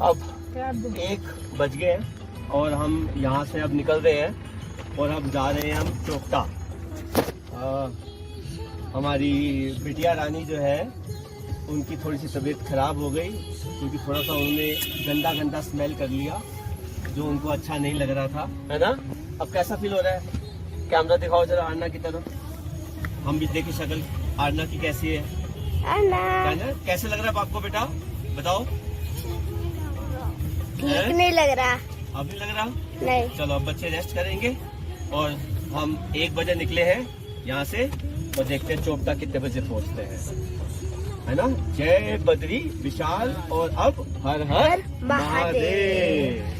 अब 1 बज गए हैं और हम यहाँ से अब निकल रहे हैं और अब जा रहे हैं हम चोपटा। हमारी बिटिया रानी जो है उनकी थोड़ी सी तबीयत खराब हो गई क्योंकि थोड़ा सा उन्होंने गंदा स्मेल कर लिया जो उनको अच्छा नहीं लग रहा था, है ना। अब कैसा फील हो रहा है? कैमरा दिखाओ जरा आरना की तरफ, हम भी देखें शक्ल आरना की कैसी है। आरना कैसे लग रहा है आपको बेटा, बताओ। ठीक नहीं लग रहा। अभी लग रहा नहीं। चलो अब बच्चे रेस्ट करेंगे और हम 1 बजे निकले हैं यहाँ से और देखते हैं चोपटा कितने बजे पहुँचते हैं, है ना। जय बद्री विशाल और अब हर हर महादेव।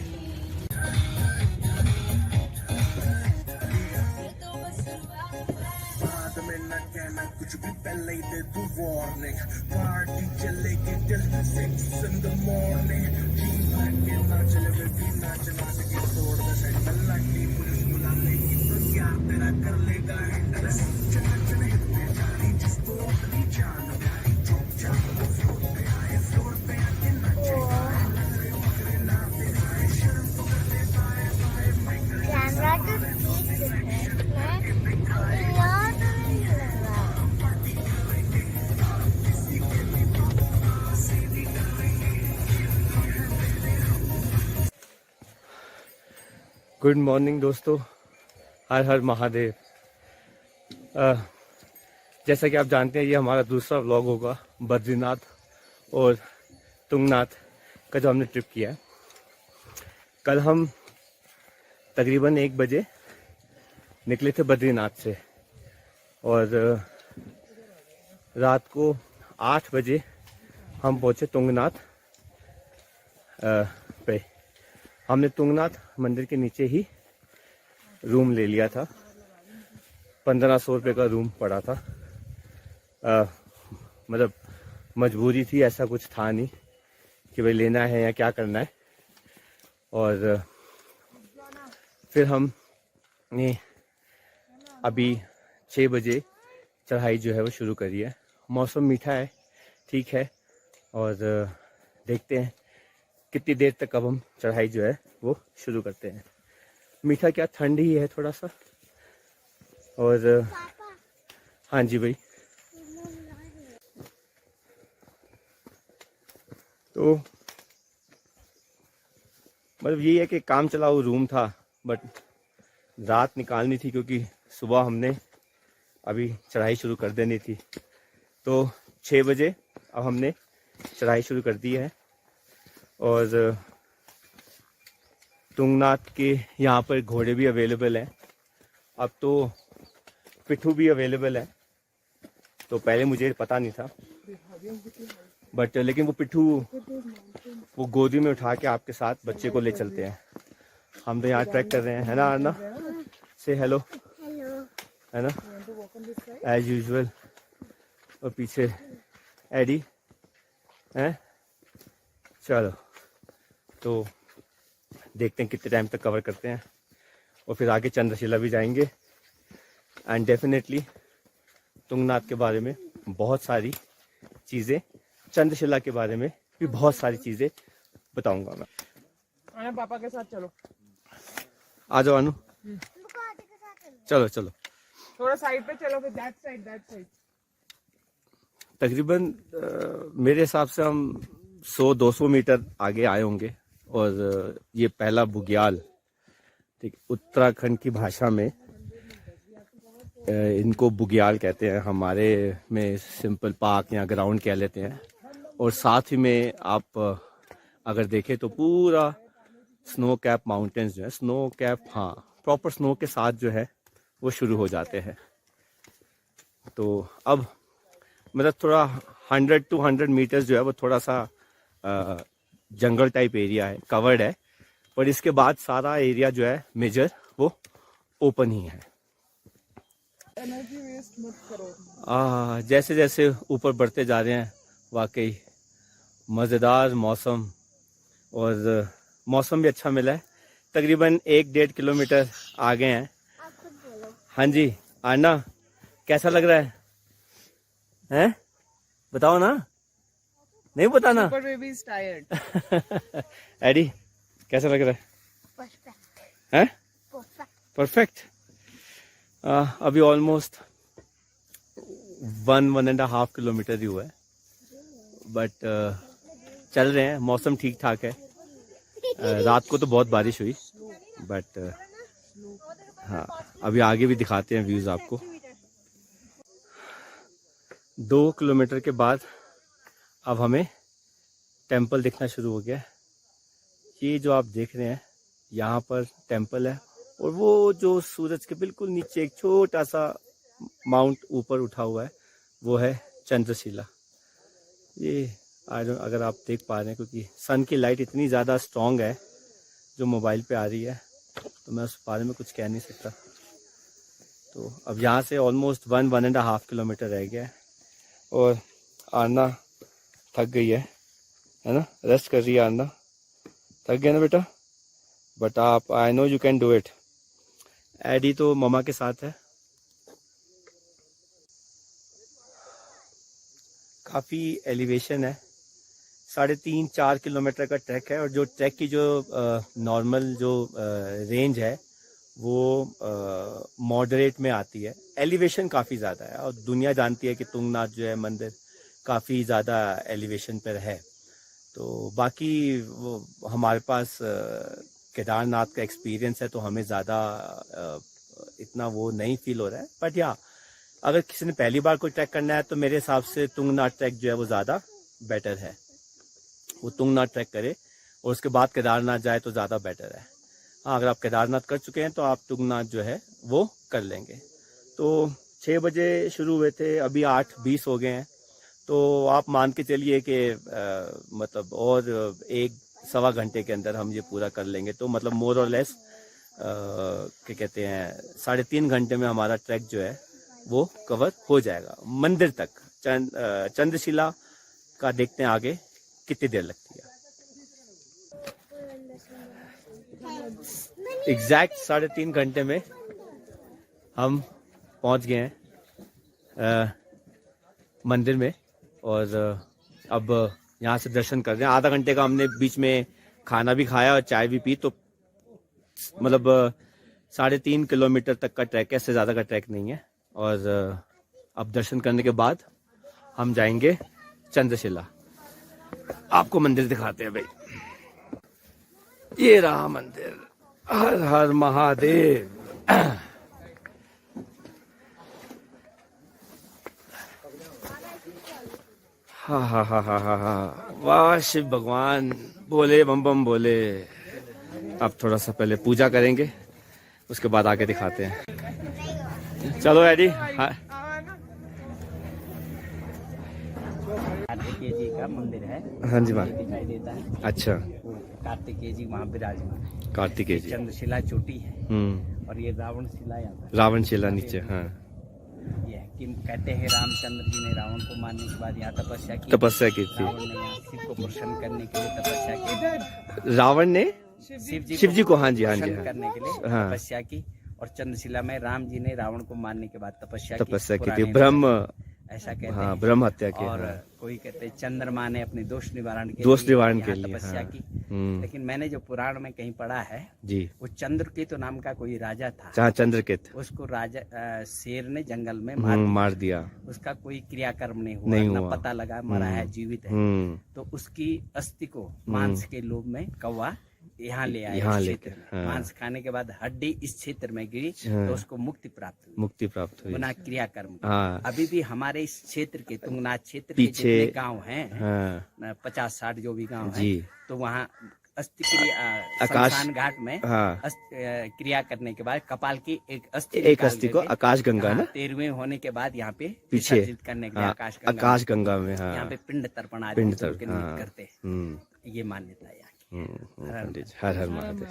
कुछ भी पहले ही दे तू वार्निंग, पार्टी चलेगी till 6 in the morning। जी भर के ना चले बेबी ना चला सके तोड़ दे सेंटर लाटी पुलिस बुला लेगी तो यार तेरा कर लेगा हैंडल। चल चल हिलते जारी जिसको अपनी जान प्यारी चुप चाप फ्लोर पे आए फ्लोर पे आके नाचेगा नखरे ना दिखाए शर्म तो कर लेता है कैमरा तो ठीक है यार नहीं लग रहा। गुड मॉर्निंग दोस्तों, हर हर महादेव। जैसा कि आप जानते हैं ये हमारा दूसरा व्लॉग होगा बद्रीनाथ और तुंगनाथ का जो हमने ट्रिप किया है। कल हम तकरीबन 1 बजे निकले थे बद्रीनाथ से और रात को 8 बजे हम पहुंचे तुंगनाथ पे। हमने तुंगनाथ मंदिर के नीचे ही रूम ले लिया था, 1500 रुपये का रूम पड़ा था। मतलब मजबूरी थी, ऐसा कुछ था नहीं कि भाई लेना है या क्या करना है। और फिर हम ने अभी 6 बजे चढ़ाई जो है वो शुरू करी है। मौसम मीठा है, ठीक है, और देखते हैं कितनी देर तक अब हम चढ़ाई जो है वो शुरू करते हैं। मीठा क्या, ठंड ही है थोड़ा सा। और हाँ जी भाई, तो मतलब यही है कि काम चलाओ रूम था, बट रात निकालनी थी क्योंकि सुबह हमने अभी चढ़ाई शुरू कर देनी थी। तो 6 बजे अब हमने चढ़ाई शुरू कर दी है और तुंगनाथ के यहाँ पर घोड़े भी अवेलेबल हैं। अब तो पिट्ठू भी अवेलेबल है, तो पहले मुझे पता नहीं था, बट लेकिन वो पिट्ठू वो गोदी में उठा के आपके साथ बच्चे को ले चलते हैं। हम तो यहाँ ट्रैक कर रहे हैं, है ना अर्ना? से हेलो, है ना, एज यूजुअल। और पीछे एडी है। चलो तो देखते हैं कितने टाइम तक कवर करते हैं और फिर आगे चंद्रशिला भी जाएंगे। एंड डेफिनेटली तुंगनाथ के बारे में बहुत सारी चीज़ें, चंद्रशिला के बारे में भी बहुत सारी चीज़ें बताऊंगा मैं। आना पापा के साथ चलो। आ जाओ अनु, चलो चलो थोड़ा साइड पे चलो, फिर दैट साइड। तकरीबन मेरे हिसाब से हम 100-200 मीटर आगे आए होंगे। और ये पहला बुग्याल, ठीक, उत्तराखंड की भाषा में इनको बुग्याल कहते हैं, हमारे में सिंपल पार्क या ग्राउंड कह लेते हैं। और साथ ही में आप अगर देखें तो पूरा स्नो कैप माउंटेन्स जो है, स्नो कैप, हाँ, प्रॉपर स्नो के साथ जो है वो शुरू हो जाते हैं। तो अब मतलब थोड़ा 100-200 मीटर्स जो है वो थोड़ा सा जंगल टाइप एरिया है, कवर्ड है, पर इसके बाद सारा एरिया जो है मेजर वो ओपन ही है। एनर्जी वेस्ट मत करो। जैसे जैसे ऊपर बढ़ते जा रहे हैं वाकई मज़ेदार मौसम, और मौसम भी अच्छा मिला है। तकरीबन 1-1.5 किलोमीटर आगे हैं। हाँ जी आना, कैसा लग रहा है? हैं बताओ ना। नहीं बताना। Super baby is tired. Eddie कैसा लग रहा है? परफेक्ट हैं? परफेक्ट। परफेक्ट। अभी ऑलमोस्ट 1.5 किलोमीटर ही हुआ है, बट चल रहे हैं। मौसम ठीक ठाक है। रात को तो बहुत बारिश हुई, बट हाँ अभी आगे भी दिखाते हैं व्यूज़ आपको। 2 किलोमीटर के बाद अब हमें टेंपल दिखना शुरू हो गया है। ये जो आप देख रहे हैं यहाँ पर टेंपल है, और वो जो सूरज के बिल्कुल नीचे एक छोटा सा माउंट ऊपर उठा हुआ है वो है चंद्रशिला। ये अगर आप देख पा रहे हैं, क्योंकि सन की लाइट इतनी ज़्यादा स्ट्रॉन्ग है जो मोबाइल पे आ रही है, तो मैं उस बारे में कुछ कह नहीं सकता। तो अब यहाँ से ऑलमोस्ट 1.5 किलोमीटर रह गया है, और आरना थक गई है ना? रेस्ट कर रही है आरना। थक गया ना बेटा? बट आप, I know you can do it. Eddie तो ममा के साथ है। काफ़ी एलिवेशन है, 3.5-4 किलोमीटर का ट्रैक है, और जो ट्रैक की जो नॉर्मल जो रेंज है वो मॉडरेट में आती है। एलिवेशन काफ़ी ज़्यादा है, और दुनिया जानती है कि तुंगनाथ जो है मंदिर काफ़ी ज़्यादा एलिवेशन पर है। तो बाकी वो हमारे पास केदारनाथ का एक्सपीरियंस है, तो हमें ज़्यादा इतना वो नहीं फील हो रहा है। बट या अगर किसी ने पहली बार कोई ट्रैक करना है तो मेरे हिसाब से तुंगनाथ ट्रैक जो है वो ज़्यादा बेटर है। वो तुंगनाथ ट्रैक करे और उसके बाद केदारनाथ जाए तो ज़्यादा बेटर है। हाँ, अगर आप केदारनाथ कर चुके हैं तो आप तुंगनाथ जो है वो कर लेंगे। तो 6 बजे शुरू हुए थे, अभी 8:20 हो गए हैं। तो आप मान के चलिए कि मतलब और 1-1.25 घंटे के अंदर हम ये पूरा कर लेंगे। तो मतलब मोर और लेस क्या कहते हैं 3.5 घंटे में हमारा ट्रैक जो है वो कवर हो जाएगा मंदिर तक। चंद्रशिला का देखते हैं आगे कितनी देर लगती है। एग्जैक्ट 3.5 घंटे में हम पहुंच गए हैं मंदिर में, और अब यहाँ से दर्शन कर रहे हैं। आधा घंटे का हमने बीच में खाना भी खाया और चाय भी पी, तो मतलब 3.5 किलोमीटर तक का ट्रैक है, इससे ज़्यादा का ट्रैक नहीं है। और अब दर्शन करने के बाद हम जाएंगे चंद्रशिला। आपको मंदिर दिखाते हैं भाई। ये रहा मंदिर। हर हर महादेव। हा हा हा हा हा हा, वाह शिव भगवान, बोले बम बम बोले। अब थोड़ा सा पहले पूजा करेंगे, उसके बाद आगे दिखाते हैं। चलो एडी। हाँ कार्तिकेय जी का मंदिर है। हाँ जी, दिखाई देता है। अच्छा, वो कार्तिकेय जी वहाँ विराजमान। कार्तिकेय जी। चंद्रशिला चोटी है, और ये रावण शिला यहाँ पर। रावण शिला नीचे। हाँ, ये है कि कहते हैं रामचंद्र जी ने रावण को मारने के बाद यहाँ तपस्या की। तपस्या की थी। रावण ने यहाँ शिव को प्रसन्न करने के लिए तपस्या की। रावण ने शिव जी को, हाँ जी, हाँ जी, प्रसन्न हाँ, करने के लिए हाँ, तपस्या की। और चंद्रशिला में राम जी ने रावण को मारने के बाद तपस्या की तपस्या की थी। थी। ब्रह्म, ऐसा कहते हाँ, हैं। ब्रह्म हत्या की। और हाँ, कोई कहते हैं चंद्रमा ने अपने दोष निवारण के लिए तपस्या हाँ, की। लेकिन मैंने जो पुराण में कहीं पढ़ा है जी, वो चंद्रकेतु नाम का कोई राजा था। जहाँ चंद्रकेत उसको राजा शेर ने जंगल में मार दिया। उसका कोई क्रियाकर्म नहीं नहीं हुआ, हुआ। न पता लगा मरा है जीवित है। तो उसकी अस्थि को मांस के लोभ में कौवा यहाँ ले आया। यहाँ इस लेके, क्षेत्र में हाँ। मांस खाने के बाद हड्डी इस क्षेत्र में गिरी, हाँ। तो उसको मुक्ति प्राप्त हुई, मुक्ति प्राप्त हुई। बिना क्रियाकर्म के। हाँ, अभी भी हमारे इस क्षेत्र के तुंगनाथ क्षेत्र के पीछे जितने गांव हैं, हाँ, 50-60 जो भी गांव जी, हैं, तो वहाँ अस्थि क्रिया आकाश- शमशान घाट में हाँ, क्रिया करने के बाद कपाल की एक अस्थि एक अस्थि को आकाश गंगा ना 13वें होने के बाद यहाँ पे पीछे, विसर्जित करने के लिए हाँ, आकाश गंगा में, हाँ, यहाँ पे पिंड तर्पण आदि पिंड के निमित्त हाँ, करते हैं। ये मान्यता है यहाँ की। पंडित जी, हर हर महादेव।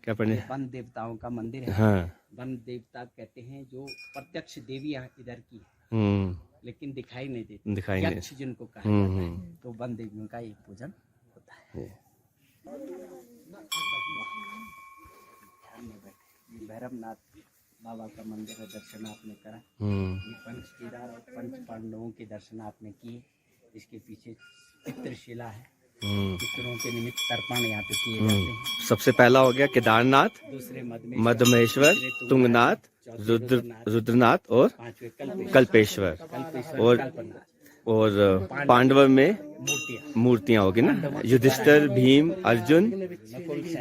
क्या पढ़े? वन देवताओं का मंदिर है। हाँ, वन देवता कहते हैं जो प्रत्यक्ष देवी यहाँ इधर की है, लेकिन दिखाई नहीं देती, दिखाई नहीं। यक्ष जिनको कहा जाता है, तो वन देवियों का एक पूजन होता है। ध्यान में बैठे। ये भैरवनाथ बाबा का मंदिर है, दर्शन आपने करा। ये पंच केदार और पंच पांडवों के दर्शन आपने किए। इसके पीछे पितृशिला है। हम्म, पितरों के निमित्त तर्पण यहाँ पे किए जाते हैं। सबसे पहला हो गया केदारनाथ, दूसरे मधमेश्वर, तुंगनाथ, रुद्रनाथ और पांचवे कल्पेश्वर कल्पेश्वर। और कल्पनाथ। और पांडव में मूर्तियां मूर्तियां होगी ना, युधिष्ठिर, भीम, अर्जुन,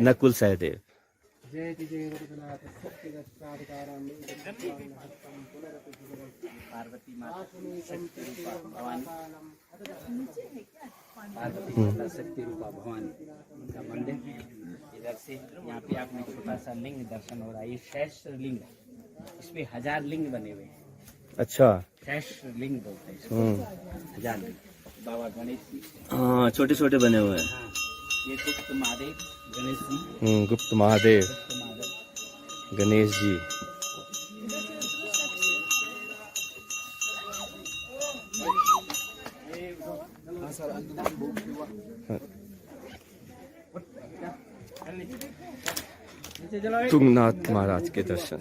नकुल, सहदेव। पार्वती माता शक्ति रूपा भवानी, पार्वती माता शक्ति रूपा भवानी का मंदिर। इधर से यहाँ पे आपने छोटा सा लिंग दर्शन हो रहा है। ये सहस्त्र लिंग है, इसमें 1000 लिंग बने हुए हैं। अच्छा। सहस्त्र लिंग बोलते हैं इसको। 1000 लिंग। बाबा गणेश जी, हाँ, छोटे छोटे बने हुए हैं। हाँ, ये गुप्त महादेव गणेश जी, गुप्त महादेव, गुप्त महादेव गणेश जी। तुंगनाथ महाराज के दर्शन।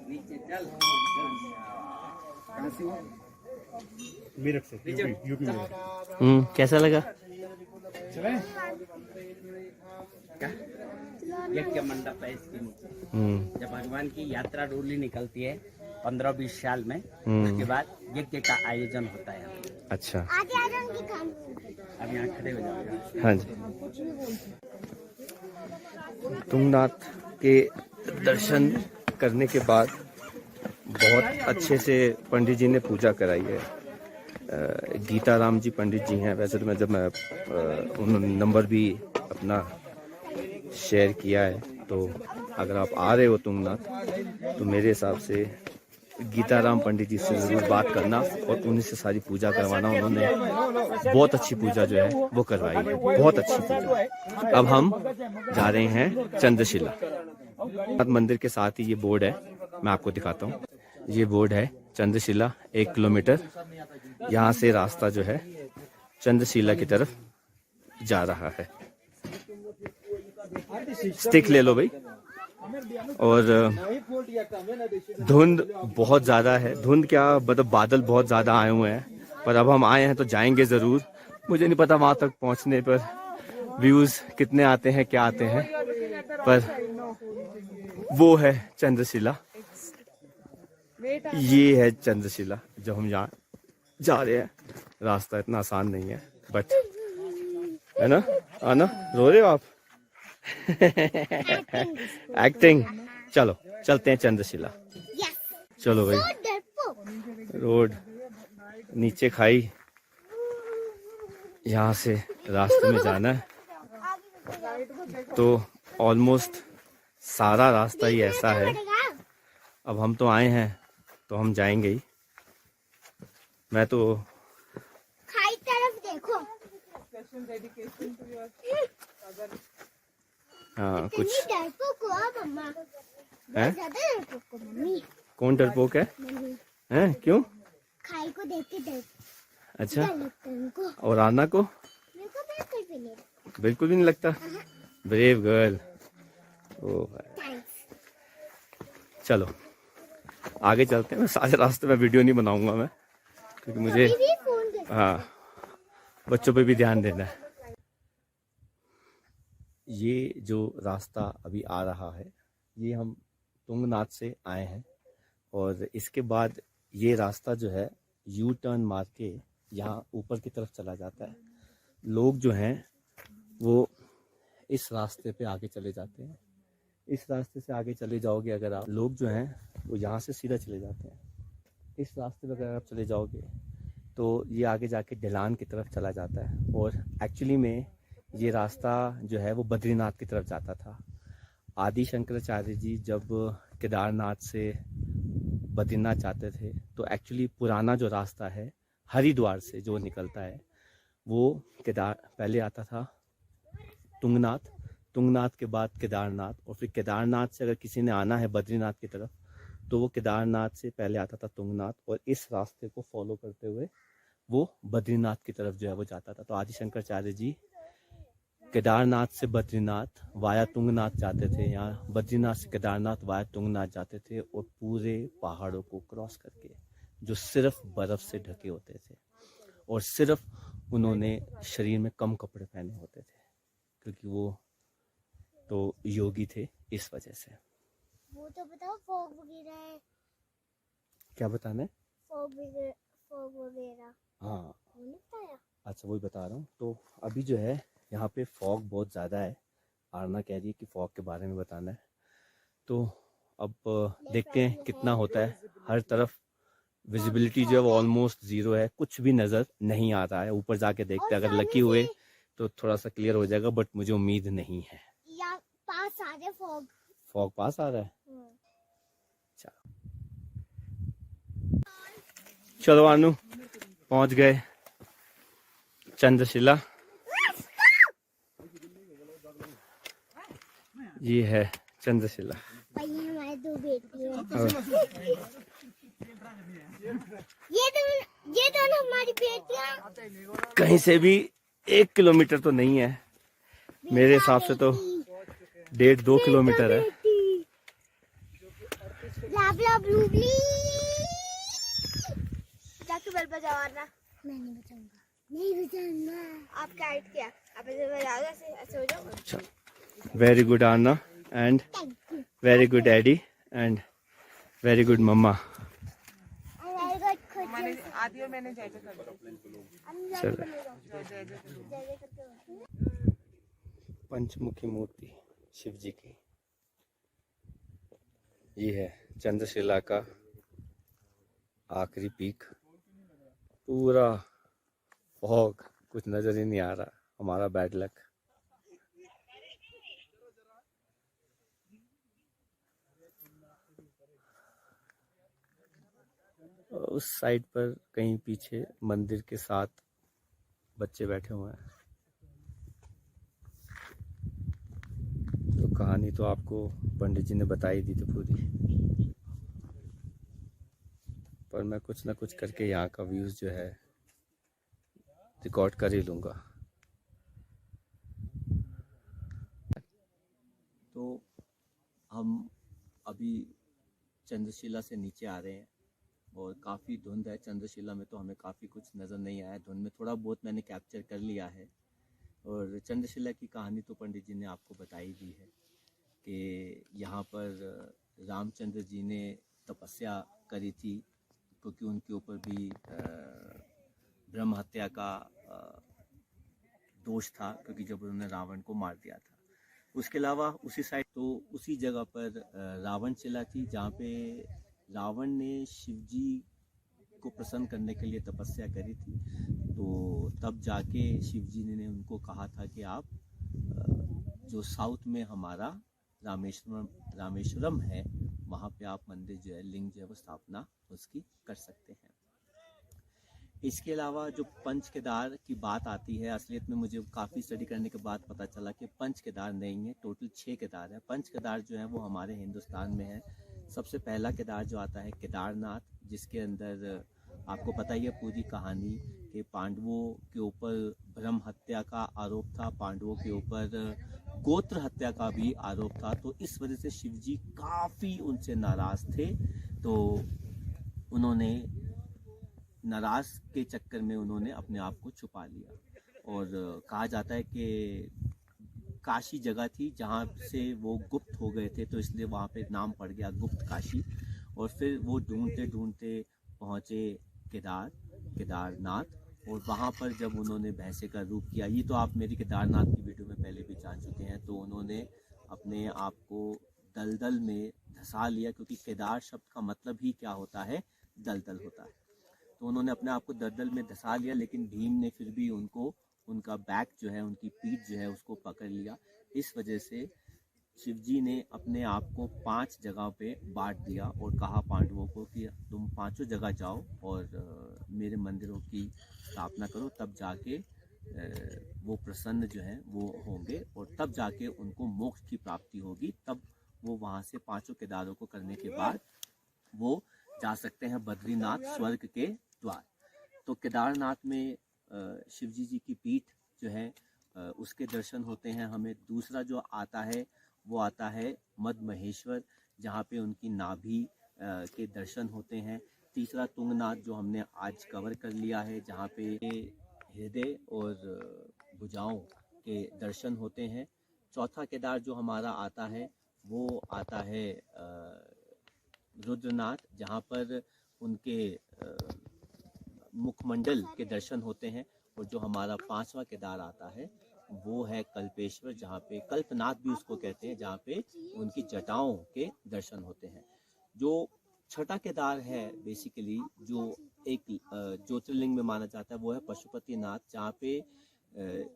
नीचे चल। मेरठ से, यूपी में। कैसा लगा? यज्ञ मंडप है इसके नीचे। जब भगवान की यात्रा डोली निकलती है 15-20 साल में, उसके बाद यज्ञ का आयोजन होता है। अच्छा। आगे आ जाऊंगी काम। अब यहाँ खड़े हो जाओगे। हाँ जी। तुंगनाथ के दर्शन करने के बाद बहुत अच्छे से पंडित जी ने पूजा कराई है। गीताराम जी पंडित जी हैं। वैसे तो मैं जब मैं उन्होंने नंबर भी अपना शेयर किया है, तो अगर आप आ रहे हो तुंगनाथ तो मेरे हिसाब से गीताराम पंडित जी से ज़रूर बात करना और उन्हीं से सारी पूजा करवाना। उन्होंने बहुत अच्छी पूजा जो है वो करवाई है, बहुत अच्छी पूजा। अब हम जा रहे हैं चंद्रशिला मंदिर के साथ ही ये बोर्ड है, मैं आपको दिखाता हूँ। ये बोर्ड है चंद्रशिला, 1 किलोमीटर यहाँ से रास्ता जो है चंद्रशिला की तरफ जा रहा है। स्टिक ले लो भाई। और धुंध बहुत ज्यादा है। धुंध क्या मतलब, बादल बहुत ज्यादा आए हुए हैं, पर अब हम आए हैं तो जाएंगे जरूर। मुझे नहीं पता वहां तक पहुंचने पर व्यूज कितने आते हैं, क्या आते हैं, पर वो है चंद्रशिला। ये है चंद्रशिला जो हम यहाँ जा रहे हैं। रास्ता इतना आसान नहीं है, बट है ना। आना, रो रहे हो आप? एक्टिंग। चलो चलते हैं चंद्रशिला। चलो भाई। रोड नीचे खाई, यहाँ से रास्ते में जाना है। तो ऑलमोस्ट सारा रास्ता ही ऐसा है। अब हम तो आए हैं तो हम जाएंगे ही। मैं तो खाई तरफ देखो। हाँ कुछ डरपोक हो मम्मा। है। ज्यादा डरपोक हो मम्मी। कौन डरपोक है? मम्मी। हैं, क्यों? खाई को देख के डर अच्छा। लगता है उनको। और आना को मेरे को बिल्कुल भी नहीं। बिल्कुल भी नहीं लगता। Brave girl. ओ भाई। थैंक्स। चलो आगे चलते हैं। सारे रास्ते में वीडियो नहीं बनाऊंगा मैं, क्योंकि मुझे अभी भी फोन देखो। हाँ बच्चों पे भी ध्यान देना है। ये जो रास्ता अभी आ रहा है, ये हम तुंगनाथ से आए हैं, और इसके बाद ये रास्ता जो है यू टर्न मार के यहाँ ऊपर की तरफ चला जाता है। लोग जो हैं वो इस रास्ते पे आगे चले जाते हैं। इस रास्ते से आगे चले जाओगे अगर आप, लोग जो हैं वो यहाँ से सीधा चले जाते हैं। इस रास्ते पे अगर आप चले जाओगे तो ये आगे जाके ढलान की तरफ चला जाता है। और एक्चुअली में ये रास्ता जो है वो बद्रीनाथ की तरफ जाता था। आदि शंकराचार्य जी जब केदारनाथ से बद्रीनाथ जाते थे तो एक्चुअली पुराना जो रास्ता है हरिद्वार से जो निकलता है वो पहले आता था तुंगनाथ, तुंगनाथ के बाद केदारनाथ, और फिर केदारनाथ से अगर किसी ने आना है बद्रीनाथ की तरफ तो वो केदारनाथ से पहले आता था तुंगनाथ, और इस रास्ते को फॉलो करते हुए वो बद्रीनाथ की तरफ जो है वो जाता था। तो आदि शंकराचार्य जी केदारनाथ से बद्रीनाथ वाया तुंगनाथ जाते थे, यहाँ बद्रीनाथ से केदारनाथ वाया तुंगनाथ जाते थे, और पूरे पहाड़ों को क्रॉस करके, जो सिर्फ बर्फ से ढके होते थे, और सिर्फ उन्होंने शरीर में कम कपड़े पहने होते थे, क्योंकि वो तो योगी थे इस वजह से। वो तो बताओ फॉग वगैरह है, क्या बताना है? फॉग वगैरह हाँ वो नहीं बताया। अच्छा, वही बता रहा हूँ। तो अभी जो है यहाँ पे फॉग बहुत ज़्यादा है, आरना कह रही है कि फॉग के बारे में बताना है, तो अब देखते हैं कितना होता है। हर तरफ विजिबिलिटी जो है वो ऑलमोस्ट ज़ीरो है, कुछ भी नज़र नहीं आ रहा है। ऊपर जाके देखते हैं, अगर लकी हुए तो थोड़ा सा क्लियर हो जाएगा, बट मुझे उम्मीद नहीं है। यहाँ पास आ रहे फॉग। फॉग पास आ रहा है। अच्छा चलो अनु, पहुंच गए चंद्रशिला। ये है चंद्रशिला। भाई हमारे दो बेटी है। और ये दोनों हमारी बेटियां। कहीं से भी 1 किलोमीटर तो नहीं है, मेरे हिसाब से तो 1.5-2 किलोमीटर है। जाके बेल बजाओ ना। मैं नहीं बचाऊंगा, नहीं बचाऊंगा। आप क्या हाइट क्या? आप ऐसे बजाओ, ऐसे हो जाओ। वेरी गुड आना, and very good daddy, and very good mama. आदि और मैंने जय जय कर दिया। चलो, जय जय पंचमुखी मूर्ति शिव जी की, ये है चंद्रशिला का आखिरी पीक। पूरा फॉग, कुछ नजर ही नहीं आ रहा, हमारा बैड लक। उस साइड पर कहीं पीछे मंदिर के साथ बच्चे बैठे हुए हैं। तो कहानी तो आपको पंडित जी ने बताई दी थी पूरी, पर मैं कुछ ना कुछ करके यहाँ का व्यूज जो है रिकॉर्ड कर ही लूँगा। तो हम अभी चंद्रशिला से नीचे आ रहे हैं, और काफ़ी धुंध है चंद्रशिला में, तो हमें काफ़ी कुछ नज़र नहीं आया। धुंध में थोड़ा बहुत मैंने कैप्चर कर लिया है। और चंद्रशिला की कहानी तो पंडित जी ने आपको बताई दी है कि यहाँ पर रामचंद्र जी ने तपस्या करी थी, क्योंकि उनके ऊपर भी ब्रह्म हत्या का दोष था, क्योंकि जब उन्होंने रावण को मार दिया था। उसके अलावा उसी साइड, तो उसी जगह पर रावण शिला थी, जहाँ पे रावण ने शिव जी को प्रसन्न करने के लिए तपस्या करी थी। तो तब जाके शिव जी ने उनको कहा था कि आप जो साउथ में हमारा रामेश्वरम है, वहाँ पे आप मंदिर जो है, लिंग जो है वो स्थापना उसकी कर सकते हैं। इसके अलावा जो पंच केदार की बात आती है, असलियत में मुझे काफ़ी स्टडी करने के बाद पता चला कि पंच केदार नहीं है, टोटल 6 केदार है। पंच केदार जो है वो हमारे हिंदुस्तान में है। सबसे पहला केदार जो आता है केदारनाथ, जिसके अंदर आपको पता ही है पूरी कहानी कि पांडवों के ऊपर ब्रह्म हत्या का आरोप था, पांडवों के ऊपर गोत्र हत्या का भी आरोप था। तो इस वजह से शिव जी काफ़ी उनसे नाराज़ थे। तो उन्होंने नाराज के चक्कर में उन्होंने अपने आप को छुपा लिया। और कहा जाता है कि काशी जगह थी जहाँ से वो गुप्त हो गए थे, तो इसलिए वहाँ पे नाम पड़ गया गुप्त काशी। और फिर वो ढूंढते ढूंढते पहुँचे केदारनाथ, और वहाँ पर जब उन्होंने भैंसे का रूप किया, ये तो आप मेरी केदारनाथ की वीडियो में पहले भी जान चुके हैं, तो उन्होंने अपने आप को दलदल में धंसा लिया, क्योंकि केदार शब्द का मतलब ही क्या होता है, दलदल होता है। तो उन्होंने अपने आप को दलदल में धंसा लिया, लेकिन भीम ने फिर भी उनको, उनका बैक जो है, उनकी पीठ जो है उसको पकड़ लिया। इस वजह से शिव जी ने अपने आप को 5 जगह पे बांट दिया और कहा पांडवों को कि तुम 5 जगह जाओ और मेरे मंदिरों की स्थापना करो, तब जाके वो प्रसन्न जो है वो होंगे, और तब जाके उनको मोक्ष की प्राप्ति होगी। तब वो वहाँ से 5 केदारों को करने के बाद वो जा सकते हैं बद्रीनाथ, स्वर्ग के द्वार। तो केदारनाथ में शिवजी जी की पीठ जो है उसके दर्शन होते हैं हमें। दूसरा जो आता है वो आता है मद महेश्वर, जहाँ पे उनकी नाभि के दर्शन होते हैं। तीसरा तुंगनाथ जो हमने आज कवर कर लिया है, जहाँ पे हृदय और भुजाओं के दर्शन होते हैं। चौथा केदार जो हमारा आता है वो आता है रुद्रनाथ, जहाँ पर उनके मुखमंडल के दर्शन होते हैं। और जो हमारा पांचवा केदार आता है वो है कल्पेश्वर, जहाँ पे कल्पनाथ भी उसको कहते हैं, जहाँ पे उनकी जटाओं के दर्शन होते हैं। जो छठा केदार है बेसिकली जो एक ज्योतिर्लिंग में माना जाता है वो है पशुपतिनाथ, जहाँ पे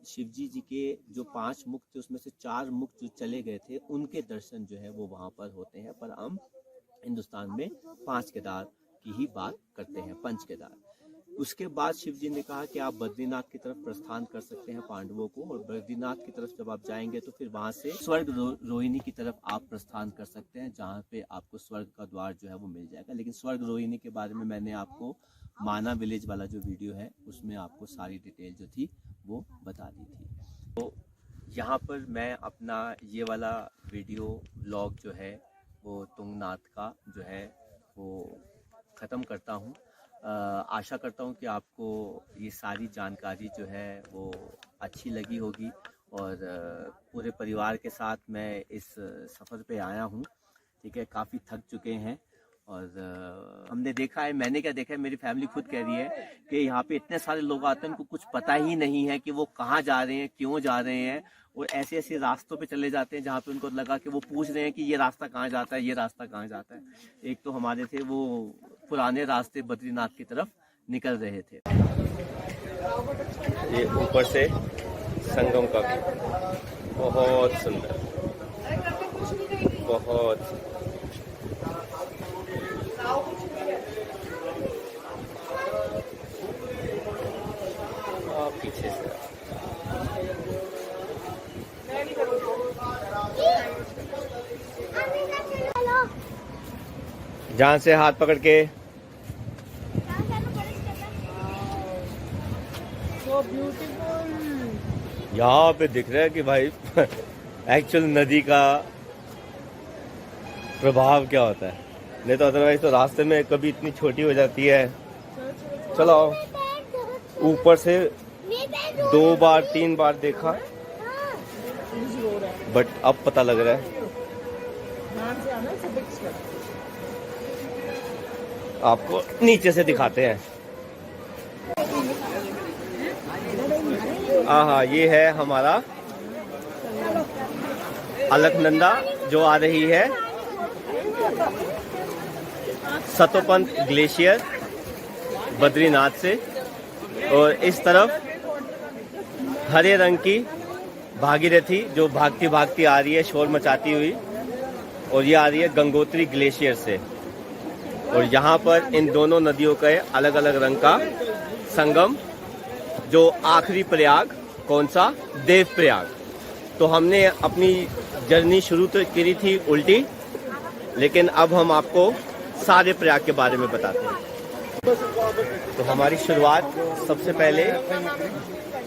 शिवजी जी के जो 5 मुख थे उसमें से 4 मुख जो चले गए थे उनके दर्शन जो है वो वहाँ पर होते हैं। पर हम हिंदुस्तान में 5 केदार की ही बात करते हैं, 5 केदार। उसके बाद शिव जी ने कहा कि आप बद्रीनाथ की तरफ प्रस्थान कर सकते हैं पांडवों को, और बद्रीनाथ की तरफ जब आप जाएंगे तो फिर वहां से स्वर्ग रोहिणी की तरफ आप प्रस्थान कर सकते हैं, जहां पे आपको स्वर्ग का द्वार जो है वो मिल जाएगा। लेकिन स्वर्ग रोहिणी के बारे में मैंने आपको माना विलेज वाला जो वीडियो है उसमें आपको सारी डिटेल जो थी वो बता दी थी। तो यहाँ पर मैं अपना ये वाला वीडियो व्लॉग जो है वो तुंगनाथ का जो है वो ख़त्म करता हूँ। आशा करता हूँ कि आपको ये सारी जानकारी जो है वो अच्छी लगी होगी, और पूरे परिवार के साथ मैं इस सफ़र पे आया हूँ। ठीक है, काफ़ी थक चुके हैं, और हमने देखा है, मैंने क्या देखा है, मेरी फैमिली खुद कह रही है कि यहाँ पे इतने सारे लोग आते हैं उनको कुछ पता ही नहीं है कि वो कहाँ जा रहे हैं, क्यों जा रहे हैं, और ऐसे ऐसे रास्तों पे चले जाते हैं जहाँ पे उनको लगा कि वो पूछ रहे हैं कि ये रास्ता कहाँ जाता है, ये रास्ता कहाँ जाता है। एक तो हमारे थे वो पुराने रास्ते बद्रीनाथ की तरफ निकल रहे थे। ये ऊपर से संगम का भी बहुत सुंदर, बहुत पीछे से जहाँ से हाथ पकड़ के यहाँ पे दिख रहा है कि भाई एक्चुअल नदी का प्रभाव क्या होता है। नहीं तो अदरवाइज तो रास्ते में कभी इतनी छोटी हो जाती है। चलो ऊपर से 2 बार 3 बार देखा, बट अब पता लग रहा है। आपको नीचे से दिखाते हैं। हाँ, ये है हमारा अलकनंदा जो आ रही है सतोपंथ ग्लेशियर बद्रीनाथ से, और इस तरफ हरे रंग की भागीरथी जो भागती भागती आ रही है शोर मचाती हुई, और ये आ रही है गंगोत्री ग्लेशियर से। और यहाँ पर इन दोनों नदियों का अलग अलग रंग का संगम, जो आखिरी प्रयाग कौन सा, देव प्रयाग। तो हमने अपनी जर्नी शुरू तो करी थी उल्टी, लेकिन अब हम आपको सारे प्रयाग के बारे में बताते हैं। तो हमारी शुरुआत सबसे पहले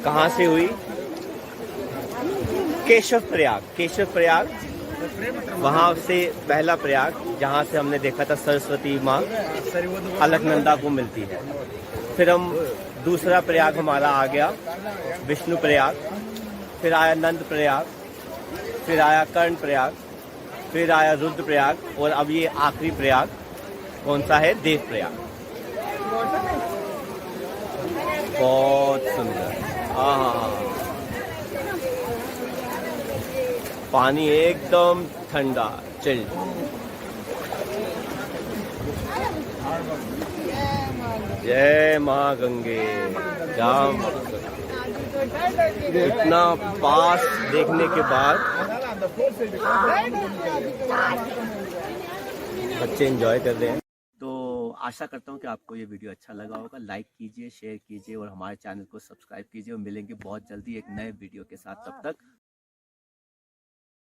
कहाँ से हुई, केशव प्रयाग वहाँ से पहला प्रयाग, जहाँ से हमने देखा था सरस्वती माँ अलकनंदा को मिलती है। फिर हम दूसरा प्रयाग हमारा आ गया विष्णु प्रयाग, फिर आया नंद प्रयाग, फिर आया कर्ण प्रयाग, फिर आया रुद्र प्रयाग, और अब ये आखिरी प्रयाग कौन सा है, देव प्रयाग। बहुत सुंदर, पानी एकदम ठंडा चिल्ड। जय माँ गंगे, जाम। इतना पास देखने के बाद बच्चे एंजॉय कर रहे हैं। तो आशा करता हूँ कि आपको ये वीडियो अच्छा लगा होगा। लाइक कीजिए, शेयर कीजिए, और हमारे चैनल को सब्सक्राइब कीजिए, और मिलेंगे बहुत जल्दी एक नए वीडियो के साथ। तब तक